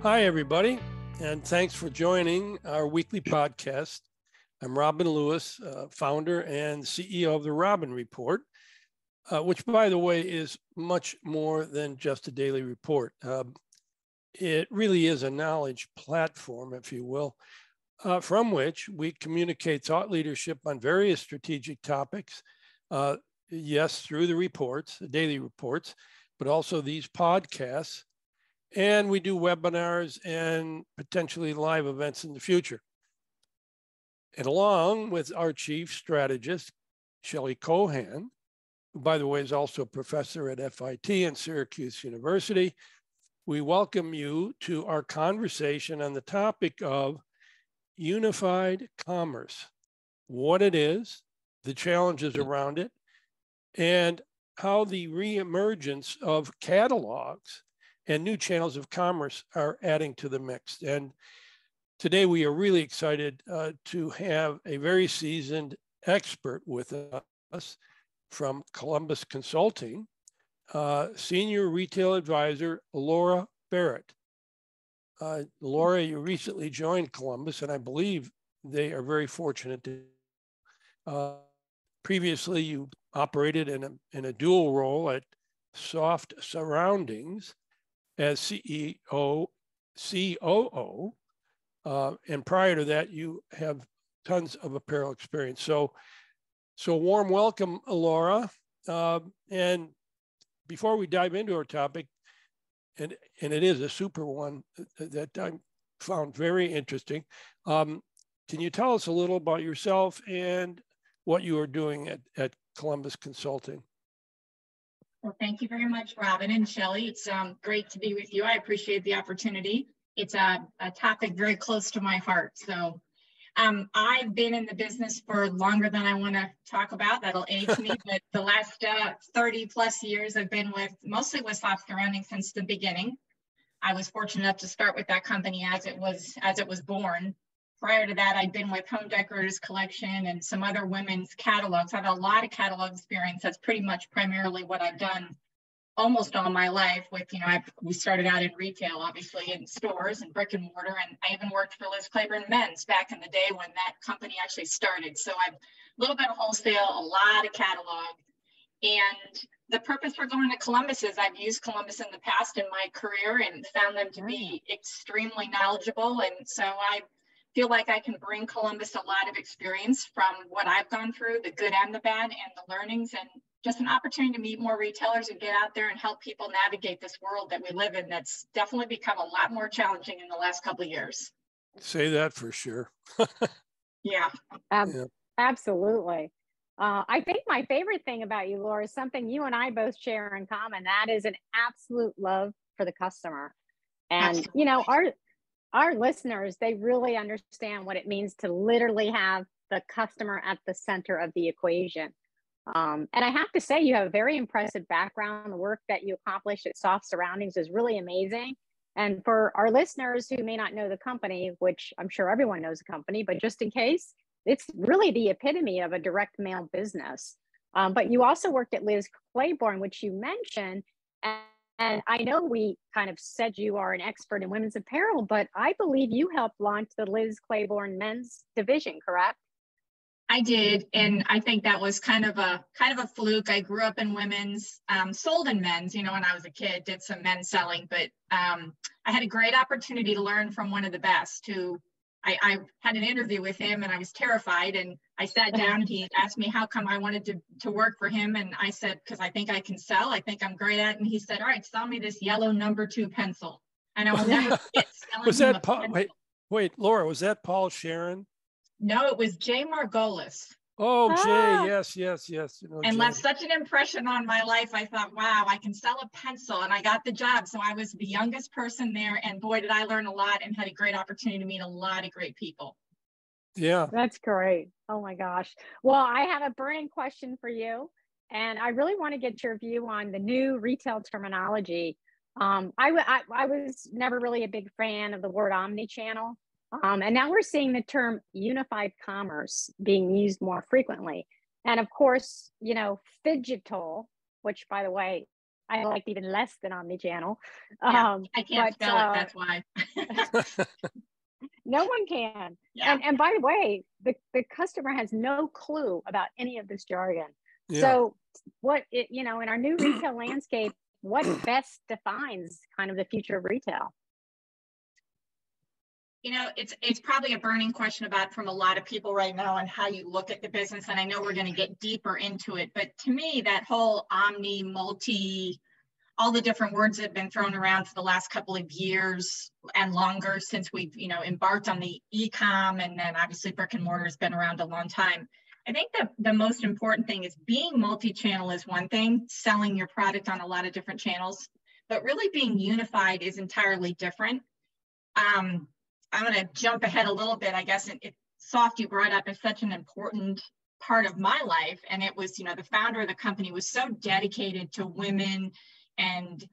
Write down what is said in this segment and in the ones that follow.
Hi, everybody, and thanks for joining our weekly podcast. I'm Robin Lewis, founder and CEO of the Robin Report, which, by the way, is much more than just a daily report. It really is a knowledge platform, if you will, from which we communicate thought leadership on various strategic topics. Yes, through the reports, the daily reports, but also these podcasts. And we do webinars and potentially live events in the future. And along with our chief strategist, Shelley Kohan, who, by the way, is also a professor at FIT and Syracuse University, we welcome you to our conversation on the topic of unified commerce, what it is, the challenges around it, and how the reemergence of catalogs and new channels of commerce are adding to the mix. And today we are really excited to have a very seasoned expert with us from Columbus Consulting, Senior Retail Advisor, Laura Barrett. Laura, you recently joined Columbus, and I believe they are very fortunate to. Previously, you operated in a dual role at Soft Surroundings as CEO, COO, and prior to that, you have tons of apparel experience. So warm welcome, Laura. And before we dive into our topic, and it is a super one that I found very interesting, can you tell us a little about yourself and what you are doing at Columbus Consulting? Well, thank you very much, Robin and Shelley. It's great to be with you. I appreciate the opportunity. It's a topic very close to my heart. So I've been in the business for longer than I want to talk about. That'll age me, but the last 30 plus years I've been mostly with Soft Surroundings since the beginning. I was fortunate enough to start with that company as it was born. Prior to that, I'd been with Home Decorators Collection and some other women's catalogs. I have a lot of catalog experience. That's pretty much primarily what I've done almost all my life with, we started out in retail, obviously in stores and brick and mortar. And I even worked for Liz Claiborne Men's back in the day when that company actually started. So I've a little bit of wholesale, a lot of catalog. And the purpose for going to Columbus is I've used Columbus in the past in my career and found them to be extremely knowledgeable. And so I feel like I can bring Columbus a lot of experience from what I've gone through, the good and the bad, and the learnings, and just an opportunity to meet more retailers and get out there and help people navigate this world that we live in that's definitely become a lot more challenging in the last couple of years. Say that for sure. Yeah. Absolutely. I think my favorite thing about you, Laura, is something you and I both share in common. That is an absolute love for the customer. And, Absolutely. Our listeners, they really understand what it means to literally have the customer at the center of the equation. And I have to say, you have a very impressive background. The work that you accomplished at Soft Surroundings is really amazing. And for our listeners who may not know the company, which I'm sure everyone knows the company, but just in case, it's really the epitome of a direct mail business. But you also worked at Liz Claiborne, which you mentioned. And I know we kind of said you are an expert in women's apparel, but I believe you helped launch the Liz Claiborne men's division, correct? I did, and I think that was kind of a fluke. I grew up in women's, sold in men's, when I was a kid, did some men's selling, but I had a great opportunity to learn from one of the best who I had an interview with him and I was terrified, and I sat down and he asked me how come I wanted to work for him. And I said, because I think I can sell. I think I'm great at it. And he said, all right, sell me this yellow number 2 pencil. And I will never forget selling Was him that Paul? Wait, Laura, was that Paul Sharon? No, it was Jay Margolis. Oh, Jay, yes. And Jay left such an impression on my life. I thought, wow, I can sell a pencil, and I got the job. So I was the youngest person there, and boy, did I learn a lot and had a great opportunity to meet a lot of great people. Yeah. That's great. Oh my gosh. Well, I have a burning question for you, and I really want to get your view on the new retail terminology. I was never really a big fan of the word omni-channel. And now we're seeing the term unified commerce being used more frequently. And of course, phygital, which by the way, I liked even less than omnichannel. Yeah, I can't spell it, that's why. No one can. Yeah. And by the way, the customer has no clue about any of this jargon. Yeah. So in our new retail landscape, what best defines kind of the future of retail? It's probably a burning question from a lot of people right now on how you look at the business. And I know we're going to get deeper into it, but to me, that whole omni, multi, all the different words that have been thrown around for the last couple of years and longer since we've, embarked on the e-com, and then obviously brick and mortar has been around a long time. I think the most important thing is being multi-channel is one thing, selling your product on a lot of different channels, but really being unified is entirely different. I'm going to jump ahead a little bit, I guess. Soft, you brought up, is such an important part of my life. And it was, the founder of the company was so dedicated to women and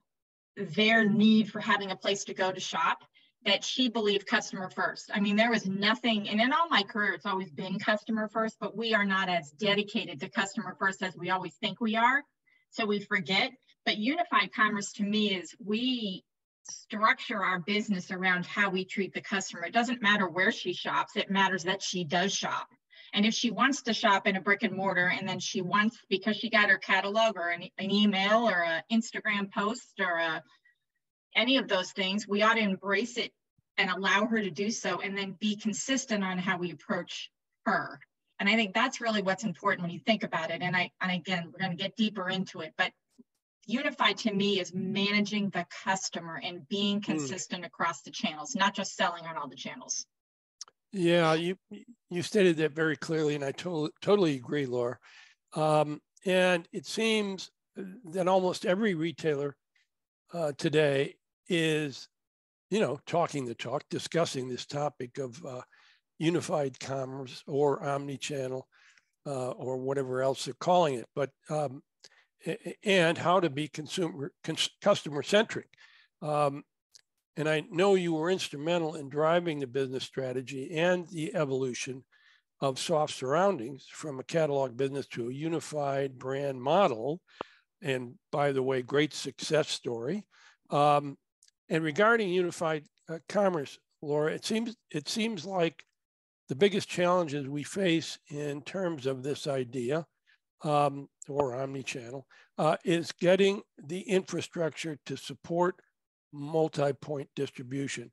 their need for having a place to go to shop that she believed customer first. I mean, there was nothing, and in all my career, it's always been customer first, but we are not as dedicated to customer first as we always think we are. So we forget. But unified commerce to me is we structure our business around how we treat the customer. It doesn't matter where she shops, it matters that she does shop. And if she wants to shop in a brick and mortar, and then she wants, because she got her catalog or an email or an Instagram post or any of those things, we ought to embrace it and allow her to do so, and then be consistent on how we approach her. And I think that's really what's important when you think about it. And again, we're going to get deeper into it, but unified to me is managing the customer and being consistent across the channels, not just selling on all the channels. Yeah, you stated that very clearly, and I totally agree, Laura. And it seems that almost every retailer today is, talking the talk, discussing this topic of unified commerce or omni-channel or whatever else they're calling it. But and how to be customer-centric. And I know you were instrumental in driving the business strategy and the evolution of Soft Surroundings from a catalog business to a unified brand model. And by the way, great success story. And regarding unified commerce, Laura, it seems like the biggest challenges we face in terms of this idea or omni-channel, is getting the infrastructure to support multi-point distribution.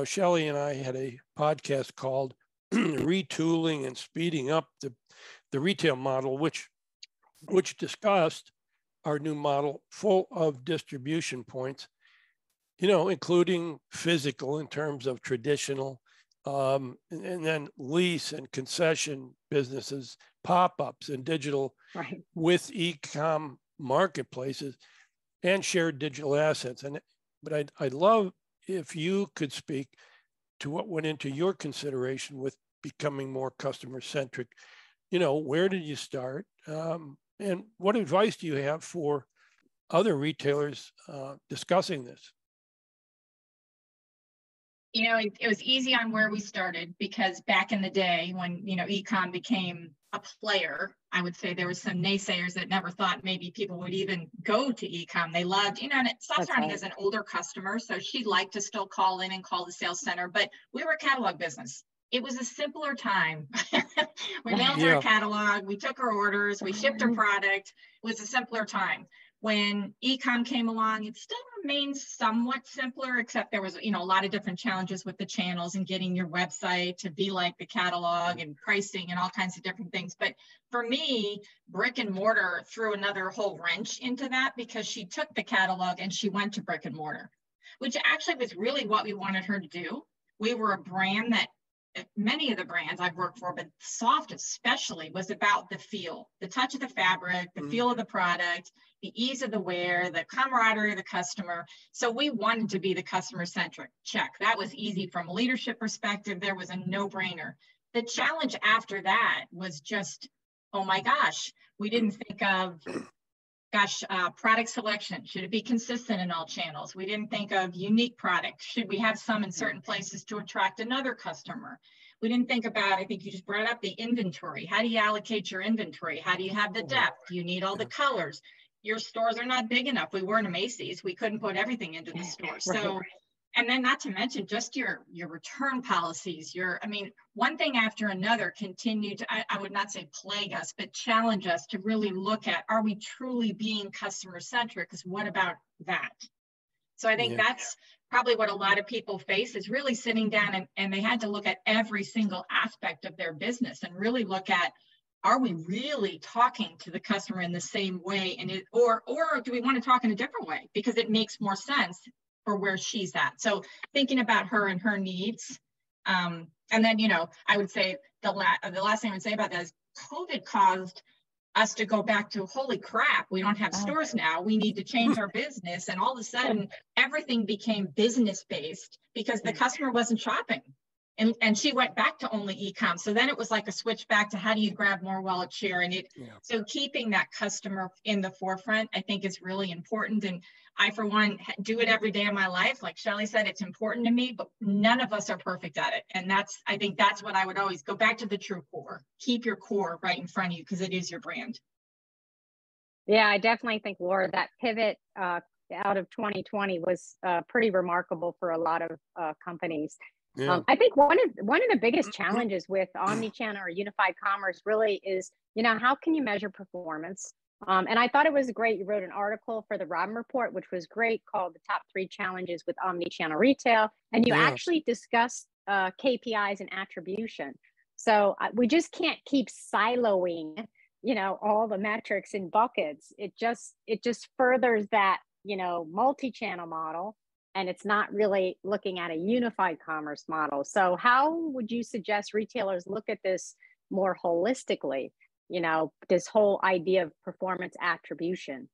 Shelley and I had a podcast called Retooling and Speeding Up the Retail Model, which discussed our new model full of distribution points, including physical in terms of traditional, and then lease and concession businesses, pop-ups and digital, right, with e-com marketplaces and shared digital assets. But I'd love if you could speak to what went into your consideration with becoming more customer-centric. Where did you start? And what advice do you have for other retailers discussing this? It was easy on where we started, because back in the day when, e-com became a player, I would say there were some naysayers that never thought maybe people would even go to e-com. They loved, and Soft Surrounding is an older customer, so she liked to still call in and call the sales center, but we were a catalog business. It was a simpler time. We mailed her a catalog, we took her orders, we shipped her product. It was a simpler time. When e-com came along, it still remains somewhat simpler, except there was, a lot of different challenges with the channels and getting your website to be like the catalog and pricing and all kinds of different things. But for me, brick and mortar threw another whole wrench into that, because she took the catalog and she went to brick and mortar, which actually was really what we wanted her to do. We were a brand that, many of the brands I've worked for, but Soft especially, was about the feel, the touch of the fabric, the feel of the product, the ease of the wear, the camaraderie of the customer. So we wanted to be the customer-centric. Check. That was easy from a leadership perspective. There was a no-brainer. The challenge after that was just, oh my gosh, we didn't think of, product selection. Should it be consistent in all channels? We didn't think of unique products. Should we have some in certain places to attract another customer? We didn't think about, I think you just brought up the inventory. How do you allocate your inventory? How do you have the depth? Do you need all the colors? your stores are not big enough. We weren't a Macy's. We couldn't put everything into the store. So, and then not to mention just your return policies, one thing after another continued to, I would not say plague us, but challenge us to really look at, are we truly being customer centric? Because what about that? So I think that's probably what a lot of people face, is really sitting down and they had to look at every single aspect of their business and really look at, are we really talking to the customer in the same way? Or do we want to talk in a different way because it makes more sense for where she's at? So thinking about her and her needs. And then, I would say the last thing I would say about that is COVID caused us to go back to, holy crap, we don't have stores now. We need to change our business. And all of a sudden, everything became business-based because the customer wasn't shopping. And she went back to only e-com. So then it was like a switch back to, how do you grab more wallet share? And so keeping that customer in the forefront, I think, is really important. And I, for one, do it every day of my life. Like Shelley said, it's important to me, but none of us are perfect at it. And I think that's what I would always go back to, the true core. Keep your core right in front of you because it is your brand. Yeah, I definitely think, Laura, that pivot out of 2020 was pretty remarkable for a lot of companies. Yeah. I think one of the biggest challenges with omnichannel or unified commerce really is, how can you measure performance? And I thought it was great. You wrote an article for the Robin Report, which was great, called The Top 3 Challenges with Omnichannel Retail. And you actually discussed KPIs and attribution. So we just can't keep siloing, all the metrics in buckets. It just furthers that, multi-channel model. And it's not really looking at a unified commerce model. So how would you suggest retailers look at this more holistically? This whole idea of performance attribution.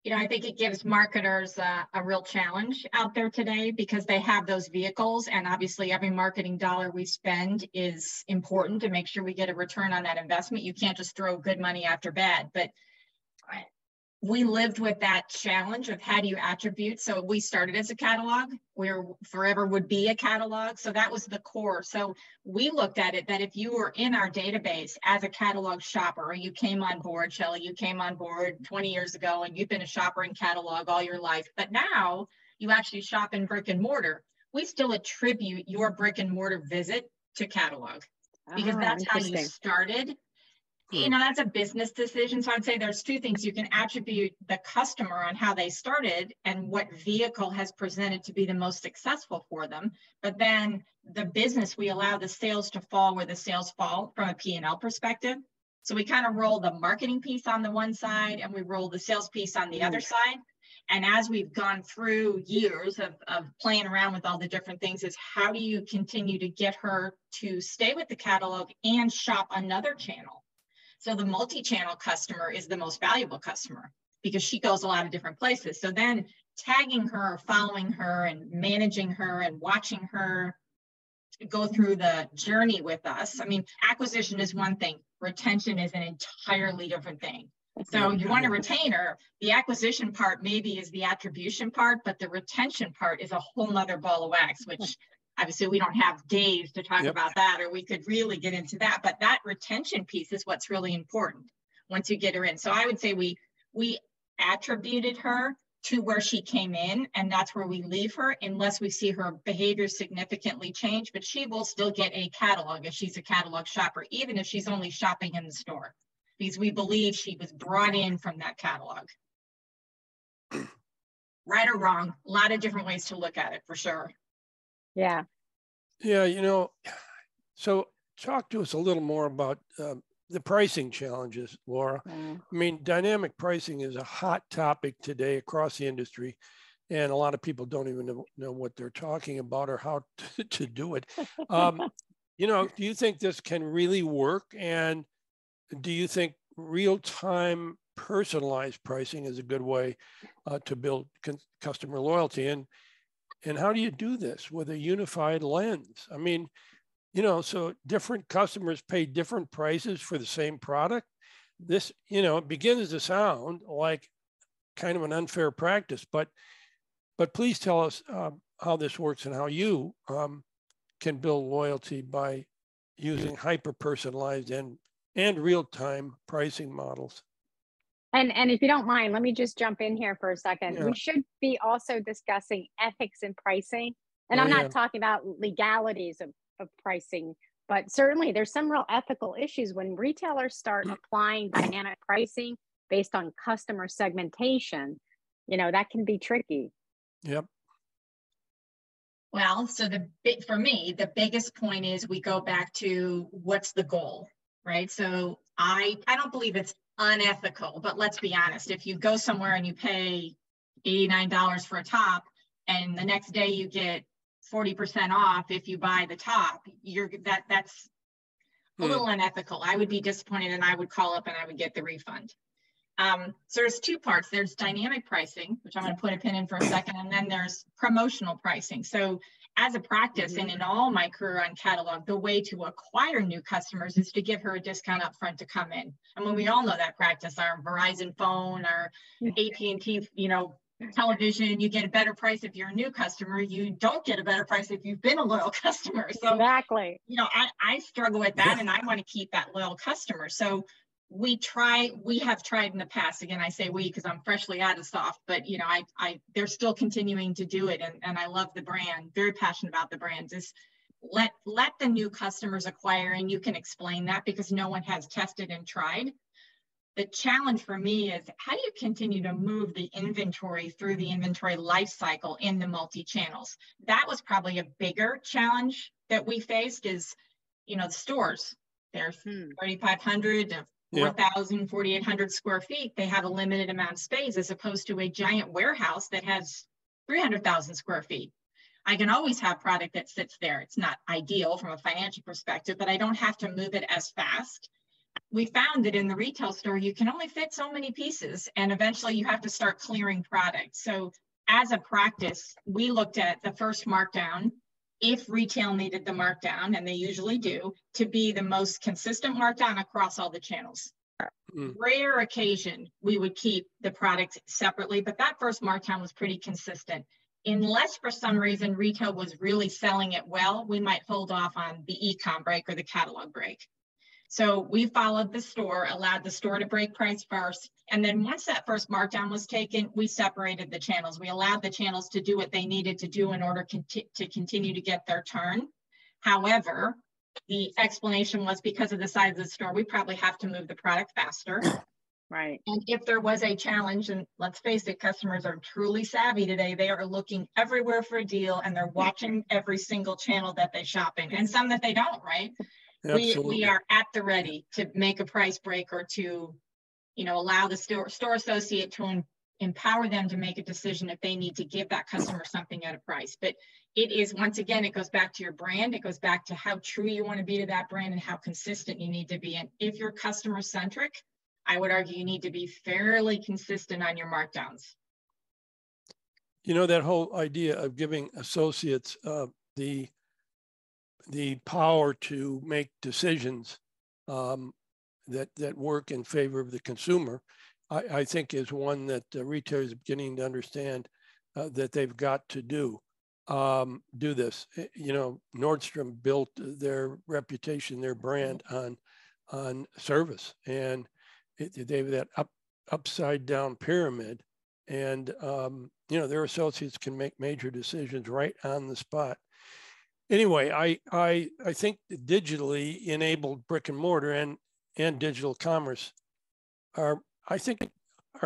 I think it gives marketers a real challenge out there today because they have those vehicles. And obviously every marketing dollar we spend is important to make sure we get a return on that investment. You can't just throw good money after bad, but we lived with that challenge of, how do you attribute? So we started as a catalog. We're forever would be a catalog. So that was the core. So we looked at it that if you were in our database as a catalog shopper, or you came on board, Shelley, you came on board 20 years ago and you've been a shopper in catalog all your life, but now you actually shop in brick and mortar, we still attribute your brick and mortar visit to catalog because that's how you started. That's a business decision. So I'd say there's 2 things. You can attribute the customer on how they started and what vehicle has presented to be the most successful for them. But then the business, we allow the sales to fall where the sales fall from a P&L perspective. So we kind of roll the marketing piece on the one side and we roll the sales piece on the other side. And as we've gone through years of playing around with all the different things, is how do you continue to get her to stay with the catalog and shop another channel? So the multi-channel customer is the most valuable customer because she goes a lot of different places. So then tagging her, following her, and managing her and watching her go through the journey with us. Acquisition is one thing. Retention is an entirely different thing. So you want to retain her. The acquisition part maybe is the attribution part, but the retention part is a whole nother ball of wax, which obviously we don't have days to talk about that, or we could really get into that. But that retention piece is what's really important once you get her in. So I would say we attributed her to where she came in, and that's where we leave her unless we see her behavior significantly change. But she will still get a catalog if she's a catalog shopper, even if she's only shopping in the store, because we believe she was brought in from that catalog. Right or wrong, a lot of different ways to look at it, for sure. Yeah. Yeah, so talk to us a little more about the pricing challenges, Laura. Dynamic pricing is a hot topic today across the industry, and a lot of people don't even know what they're talking about or how to do it. Do you think this can really work? And do you think real-time personalized pricing is a good way to build customer loyalty? And how do you do this with a unified lens? So different customers pay different prices for the same product. This, it begins to sound like kind of an unfair practice, but please tell us how this works and how you can build loyalty by using hyper-personalized and real-time pricing models. And if you don't mind, let me just jump in here for a second. Yeah. We should be also discussing ethics in pricing. And Oh, I'm yeah. not talking about legalities of pricing, but certainly there's some real ethical issues when retailers start applying dynamic pricing based on customer segmentation. That can be tricky. Yep. Well, so for me, the biggest point is we go back to what's the goal, right? So I don't believe it's unethical, but let's be honest. If you go somewhere and you pay $89 for a top, and the next day you get 40% off if you buy the top, that's a little unethical. I would be disappointed, and I would call up and I would get the refund. So there's two parts. There's dynamic pricing, which I'm going to put a pin in for a second, and then there's promotional pricing. So as a practice, and in all my career on catalog, the way to acquire new customers is to give her a discount up front to come in. And when we all know that practice, our Verizon phone, our AT&T, television, you get a better price if you're a new customer. You don't get a better price if you've been a loyal customer. So exactly, I struggle with that, and I want to keep that loyal customer. So we have tried in the past. Again, I say we because I'm freshly out of soft, but they're still continuing to do it, and I love the brand, very passionate about the brands. Is let the new customers acquire, and you can explain that because no one has tested and tried. The challenge for me is how do you continue to move the inventory through the inventory life cycle in the multi-channels? That was probably a bigger challenge that we faced is, the stores. There's 3,500 to 4,000, 4,800 square feet. They have a limited amount of space as opposed to a giant warehouse that has 300,000 square feet. I can always have product that sits there. It's not ideal from a financial perspective, but I don't have to move it as fast. We found that in the retail store, you can only fit so many pieces, and eventually you have to start clearing product. So as a practice, we looked at the first markdown, if retail needed the markdown, and they usually do, to be the most consistent markdown across all the channels. Rare occasion, we would keep the product separately, but that first markdown was pretty consistent. Unless for some reason retail was really selling it well, we might hold off on the e-com break or the catalog break. So we followed the store, allowed the store to break price first. And then once that first markdown was taken, we separated the channels. We allowed the channels to do what they needed to do in order to continue to get their turn. However, the explanation was because of the size of the store, we probably have to move the product faster. Right. And if there was a challenge, and let's face it, customers are truly savvy today. They are looking everywhere for a deal, and they're watching every single channel that they shop in, and some that they don't, right? We are at the ready to make a price break or to, allow the store associate to empower them to make a decision if they need to give that customer something at a price. But it is, once again, it goes back to your brand. It goes back to how true you want to be to that brand and how consistent you need to be. And if you're customer centric, I would argue you need to be fairly consistent on your markdowns. That whole idea of giving associates the power to make decisions that work in favor of the consumer, I think is one that retailers are beginning to understand that they've got to do this. Nordstrom built their reputation, their brand on service, and they have that upside down pyramid, and their associates can make major decisions right on the spot. Anyway, I think digitally enabled brick and mortar and digital commerce are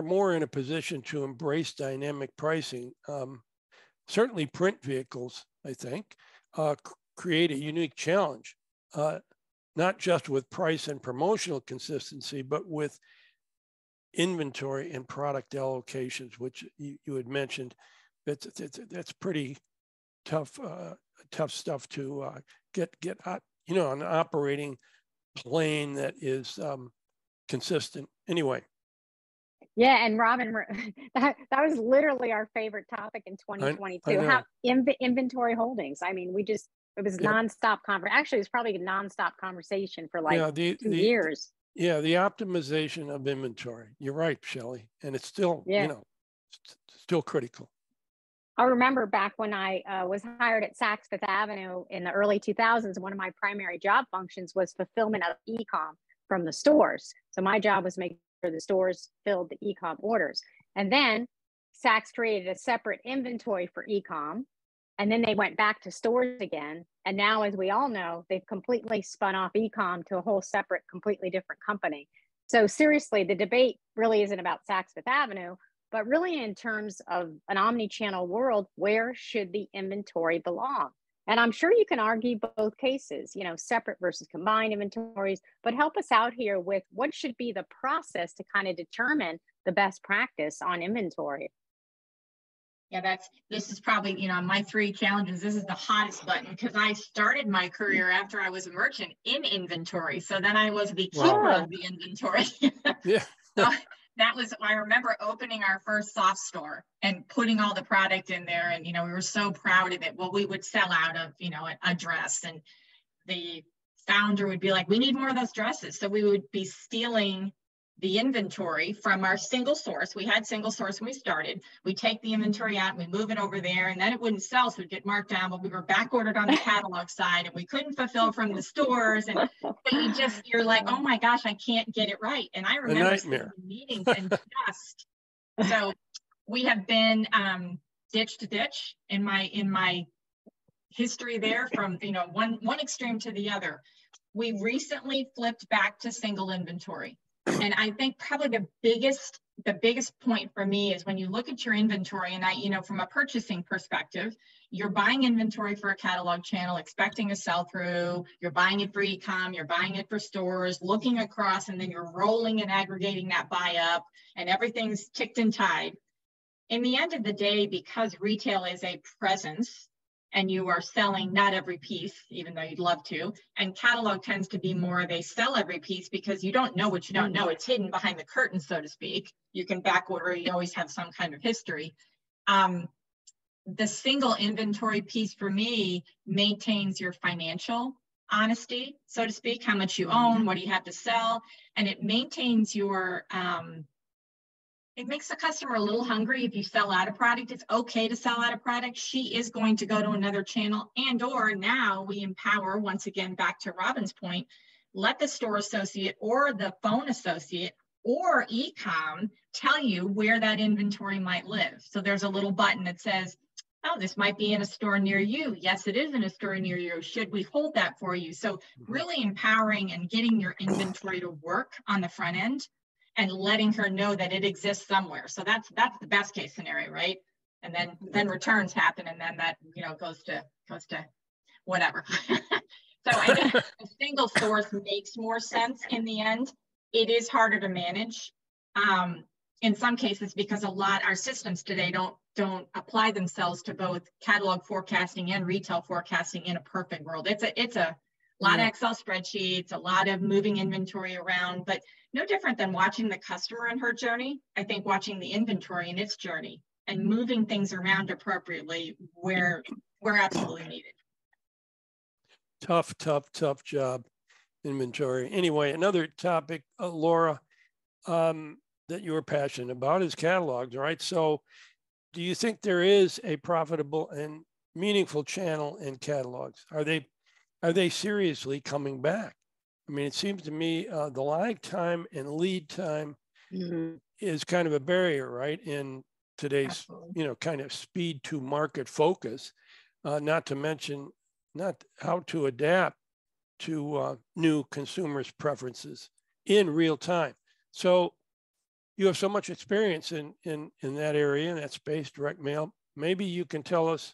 more in a position to embrace dynamic pricing. Certainly print vehicles, I think, create a unique challenge, not just with price and promotional consistency, but with inventory and product allocations, which you had mentioned. That's pretty tough stuff to get an operating plane that is consistent. Anyway. Yeah, and Robin, that was literally our favorite topic in 2022. How inventory holdings. I mean, it was nonstop conversation. Actually, it was probably a nonstop conversation for like 2 years. The optimization of inventory. You're right, Shelley, and it's still still critical. I remember back when I was hired at Saks Fifth Avenue in the early 2000s, one of my primary job functions was fulfillment of e-com from the stores. So my job was making the stores filled the e-com orders. And then Saks created a separate inventory for e-com. And then they went back to stores again. And now, as we all know, they've completely spun off e-com to a whole separate, completely different company. So seriously, the debate really isn't about Saks Fifth Avenue, but really in terms of an omni-channel world, where should the inventory belong? And I'm sure you can argue both cases, you know, separate versus combined inventories, but help us out here with what should be the process to kind of determine the best practice on inventory. Yeah, this is probably, you know, my 3 challenges. This is the hottest button because I started my career after I was a merchant in inventory. So then I was the keeper of the inventory. Yeah. So that was, I remember opening our first soft store and putting all the product in there. And, you know, we were so proud of it. Well, we would sell out of, you know, a dress, and the founder would be like, we need more of those dresses. So we would be stealing the inventory from our single source. We had single source when we started. We take the inventory out and we move it over there, and then it wouldn't sell, so it'd get marked down, but we were back ordered on the catalog side and we couldn't fulfill from the stores. And but you're like, oh my gosh, I can't get it right. And I remember sitting in meetings and so we have been ditch to ditch in my history there, from, you know, one extreme to the other. We recently flipped back to single inventory. And I think probably the biggest point for me is when you look at your inventory, and you know, from a purchasing perspective, you're buying inventory for a catalog channel, expecting a sell-through, you're buying it for e-com, you're buying it for stores, looking across, and then you're rolling and aggregating that buy up, and everything's ticked and tied. In the end of the day, because retail is a presence, and you are selling not every piece, even though you'd love to. And catalog tends to be more of a sell every piece because you don't know what you don't know. It's hidden behind the curtain, so to speak. You can back order, you always have some kind of history. The single inventory piece for me maintains your financial honesty, so to speak, how much you own, what do you have to sell, and it maintains your, it makes the customer a little hungry. If you sell out a product, it's okay to sell out a product. She is going to go to another channel, and or now we empower, once again, back to Robin's point, let the store associate or the phone associate or e-com tell you where that inventory might live. So there's a little button that says, oh, this might be in a store near you. Yes, it is in a store near you. Should we hold that for you? So really empowering and getting your inventory to work on the front end, and letting her know that it exists somewhere. So that's the best case scenario, right? And then returns happen, and then that, you know, goes to whatever. So I think a single source makes more sense in the end. It is harder to manage in some cases because our systems today don't apply themselves to both catalog forecasting and retail forecasting in a perfect world. It's a lot of Excel spreadsheets, a lot of moving inventory around, but no different than watching the customer in her journey. I think watching the inventory in its journey and moving things around appropriately where absolutely needed. Tough job, inventory. Anyway, another topic, Laura, that you're passionate about is catalogs, right? So do you think there is a profitable and meaningful channel in catalogs? Are they seriously coming back? I mean, it seems to me the lag time and lead time is kind of a barrier, right? In today's, you know, kind of speed to market focus, not to mention not how to adapt to new consumers' preferences in real time. So you have so much experience in that area, in that space, direct mail. Maybe you can tell us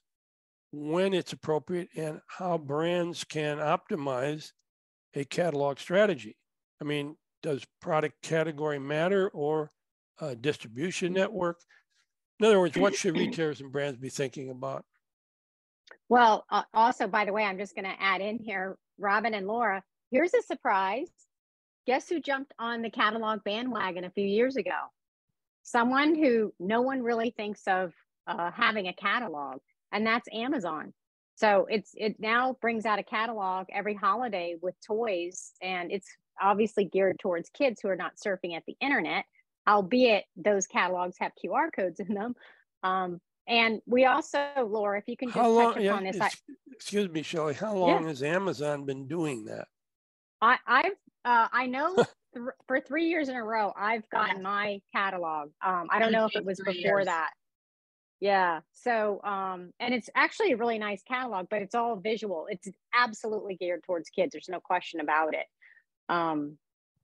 when it's appropriate and how brands can optimize a catalog strategy. I mean, does product category matter, or a distribution network? In other words, what should retailers and brands be thinking about? Well, also, by the way, I'm just going to add in here, Robin and Laura, here's a surprise. Guess who jumped on the catalog bandwagon a few years ago? Someone who no one really thinks of having a catalog, and that's Amazon. So it now brings out a catalog every holiday with toys, and it's obviously geared towards kids who are not surfing at the internet, albeit those catalogs have QR codes in them. And we also, Laura, if you can just touch upon this. Excuse me, Shelley, how long has Amazon been doing that? I know for 3 years in a row, I've gotten my catalog. I don't know if it was before that. Yeah. So, and it's actually a really nice catalog, but it's all visual. It's absolutely geared towards kids. There's no question about it.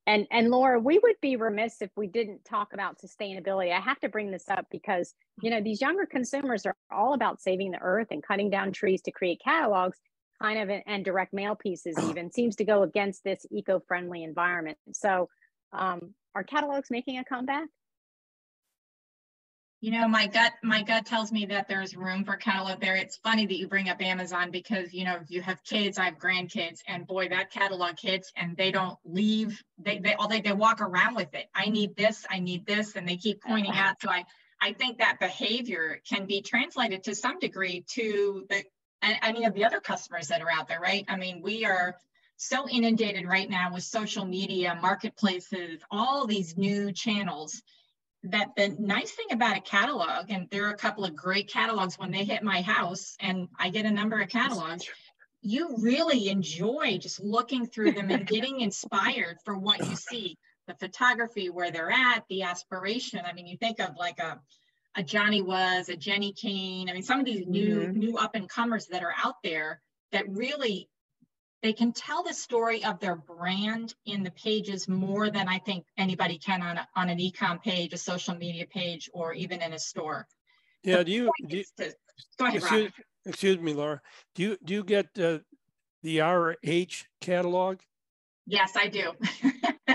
And Laura, we would be remiss if we didn't talk about sustainability. I have to bring this up because, these younger consumers are all about saving the earth and cutting down trees to create catalogs, kind of, and direct mail pieces even seems to go against this eco-friendly environment. So, are catalogs making a comeback? My gut tells me that there's room for catalog there. It's funny that you bring up Amazon because, if you have kids, I have grandkids, and boy, that catalog hits and they don't leave. They walk around with it. I need this, and they keep pointing out. So I think that behavior can be translated to some degree to any of the other customers that are out there, right? I mean, we are so inundated right now with social media, marketplaces, all these new channels, that the nice thing about a catalog, and there are a couple of great catalogs when they hit my house and I get a number of catalogs, you really enjoy just looking through them and getting inspired for what you see, the photography, where they're at, the aspiration. I mean, you think of like a Johnny Was, a Jenny Kane. I mean, some of these new up and comers that are out there that really, they can tell the story of their brand in the pages more than I think anybody can on an e-com page, a social media page, or even in a store. Yeah. Go ahead, Rob. Excuse me, Laura. Do you get the RH catalog? Yes, I do.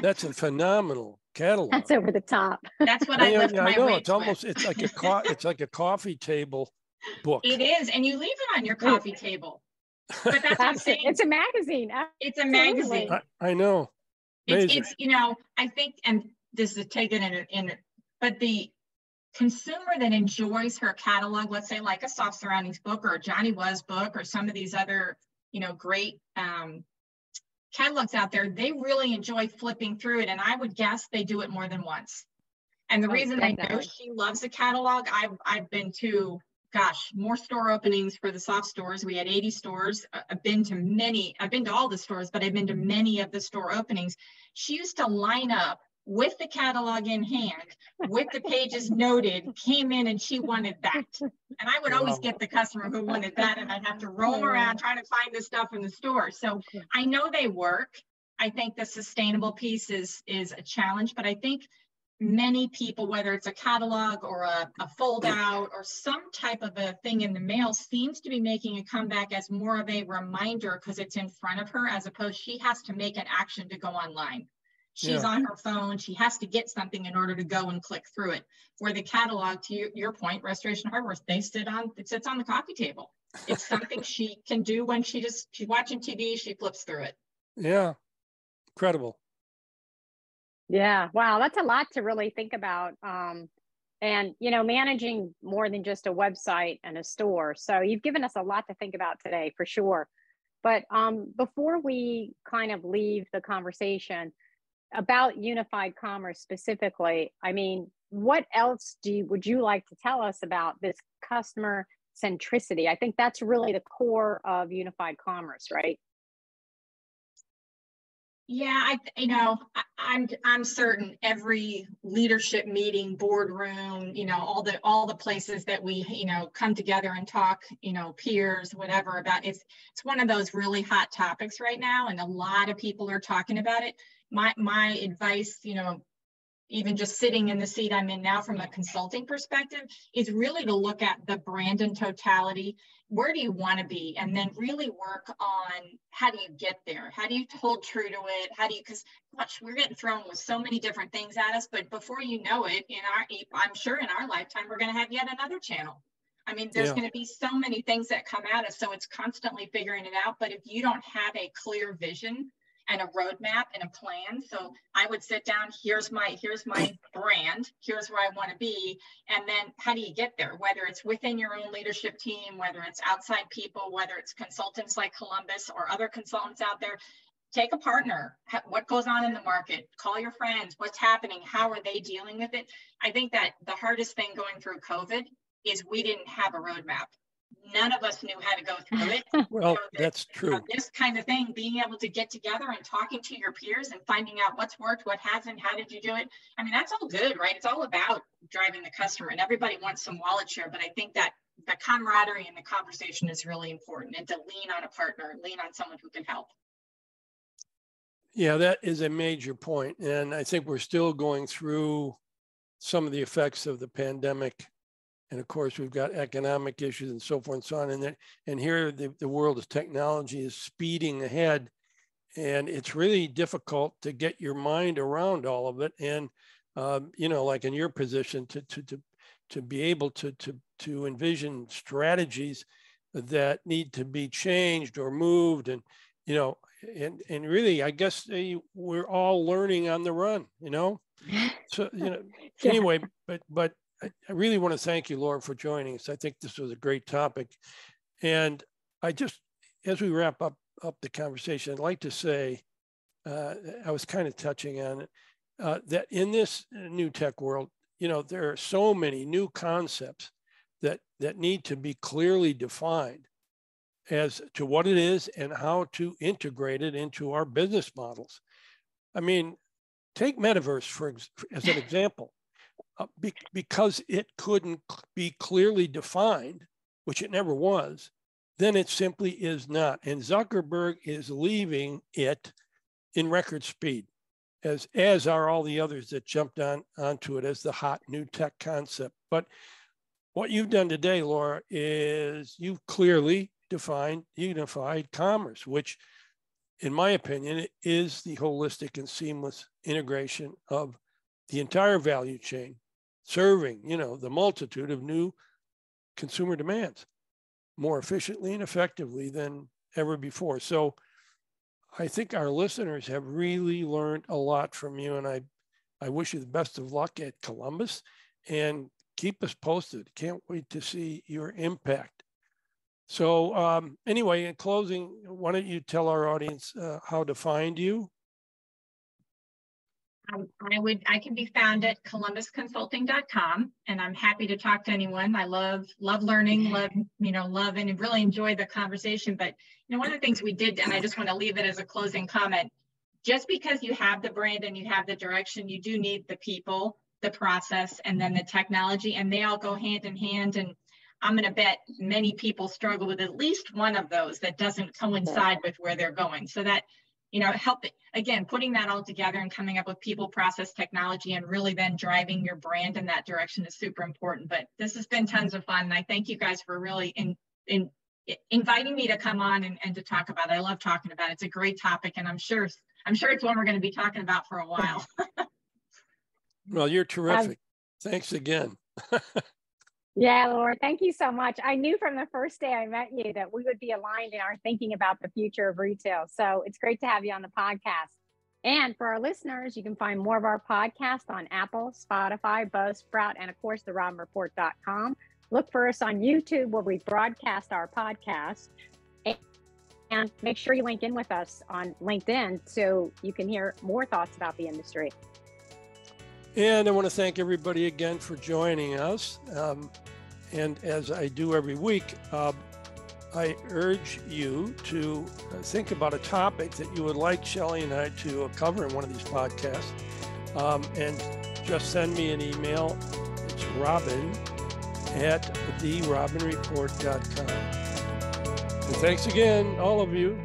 That's a phenomenal catalog. That's over the top. That's what I lift my weights with. It's like a coffee table book. It is, and you leave it on your coffee table. But that's what I'm saying. It's a magazine. It's a magazine. I know. It's I think, and this is taken in, but the consumer that enjoys her catalog, let's say like a Soft Surroundings book or a Johnny Was book or some of these other, great catalogs out there, they really enjoy flipping through it. And I would guess they do it more than once. And the reason I know she loves a catalog, I've been to, more store openings for the soft stores. We had 80 stores. I've been to all the stores, but I've been to many of the store openings. She used to line up with the catalog in hand, with the pages noted, came in and she wanted that. And I would always get the customer who wanted that, and I'd have to roam around trying to find the stuff in the store. So I know they work. I think the sustainable piece is a challenge, but I think many people, whether it's a catalog or a fold out or some type of a thing in the mail, seems to be making a comeback as more of a reminder because it's in front of her, as opposed she has to make an action to go online. She's on her phone. She has to get something in order to go and click through it. Where the catalog, to your point, Restoration Hardware, it sits on the coffee table. It's something she can do when she's watching TV, she flips through it. Yeah, incredible. Yeah, wow, that's a lot to really think about. And, managing more than just a website and a store. So you've given us a lot to think about today, for sure. But before we kind of leave the conversation about unified commerce specifically, I mean, what else would you like to tell us about this customer centricity? I think that's really the core of unified commerce, right? Yeah, I'm certain every leadership meeting, boardroom, all the places that we, come together and talk, peers, whatever, about it's one of those really hot topics right now, and a lot of people are talking about it. My advice, even just sitting in the seat I'm in now from a consulting perspective, is really to look at the brand in totality. Where do you want to be? And then really work on how do you get there? How do you hold true to it? Because we're getting thrown with so many different things at us, but before you know it, I'm sure in our lifetime, we're going to have yet another channel. I mean, there's going to be so many things that come at us. So it's constantly figuring it out. But if you don't have a clear vision and a roadmap and a plan. So I would sit down, here's my brand, here's where I want to be. And then how do you get there? Whether it's within your own leadership team, whether it's outside people, whether it's consultants like Columbus or other consultants out there, take a partner. What goes on in the market? Call your friends. What's happening? How are they dealing with it? I think that the hardest thing going through COVID is we didn't have a roadmap. none of us knew how to go through it. Well, that's true. This kind of thing, being able to get together and talking to your peers and finding out what's worked, what hasn't, how did you do it? I mean, that's all good, right? It's all about driving the customer, and everybody wants some wallet share, but I think that the camaraderie and the conversation is really important, and to lean on a partner, lean on someone who can help. Yeah, that is a major point. And I think we're still going through some of the effects of the pandemic. And of course, we've got economic issues and so forth and so on. And here the world of technology is speeding ahead. And it's really difficult to get your mind around all of it. And, you know, like in your position, to be able to envision strategies that need to be changed or moved. And, you know, and really, I guess we're all learning on the run, you know? So, you know, anyway, but I really want to thank you, Laura, for joining us. I think this was a great topic. And I just, as we wrap up the conversation, I'd like to say, I was kind of touching on it, that in this new tech world, you know, there are so many new concepts that need to be clearly defined as to what it is and how to integrate it into our business models. I mean, take metaverse as an example, because it couldn't be clearly defined, which it never was, then it simply is not. And Zuckerberg is leaving it in record speed, as are all the others that jumped onto it as the hot new tech concept. But what you've done today, Laura, is you've clearly defined unified commerce, which, in my opinion, is the holistic and seamless integration of the entire value chain, serving, you know, the multitude of new consumer demands more efficiently and effectively than ever before. So I think our listeners have really learned a lot from you, and I wish you the best of luck at Columbus, and keep us posted. Can't wait to see your impact. So anyway, in closing, why don't you tell our audience how to find you? I can be found at columbusconsulting.com, and I'm happy to talk to anyone. I love learning, love and really enjoy the conversation. But you know, one of the things we did, and I just want to leave it as a closing comment, just because you have the brand and you have the direction, you do need the people, the process, and then the technology, and they all go hand in hand. And I'm going to bet many people struggle with at least one of those that doesn't coincide with where they're going. So that, you know, help it, again, putting that all together and coming up with people, process, technology, and really then driving your brand in that direction is super important. But this has been tons of fun. And I thank you guys for really inviting me to come on and to talk about it. I love talking about it. It's a great topic, and I'm sure it's one we're going to be talking about for a while. Well, you're terrific. Thanks again. Yeah, Laura, thank you so much. I knew from the first day I met you that we would be aligned in our thinking about the future of retail. So it's great to have you on the podcast. And for our listeners, you can find more of our podcast on Apple, Spotify, Buzzsprout, and of course, therobinreport.com. Look for us on YouTube, where we broadcast our podcast. And make sure you link in with us on LinkedIn so you can hear more thoughts about the industry. And I want to thank everybody again for joining us. And as I do every week, I urge you to think about a topic that you would like Shelley and I to cover in one of these podcasts. And just send me an email. It's robin@therobinreport.com. And thanks again, all of you.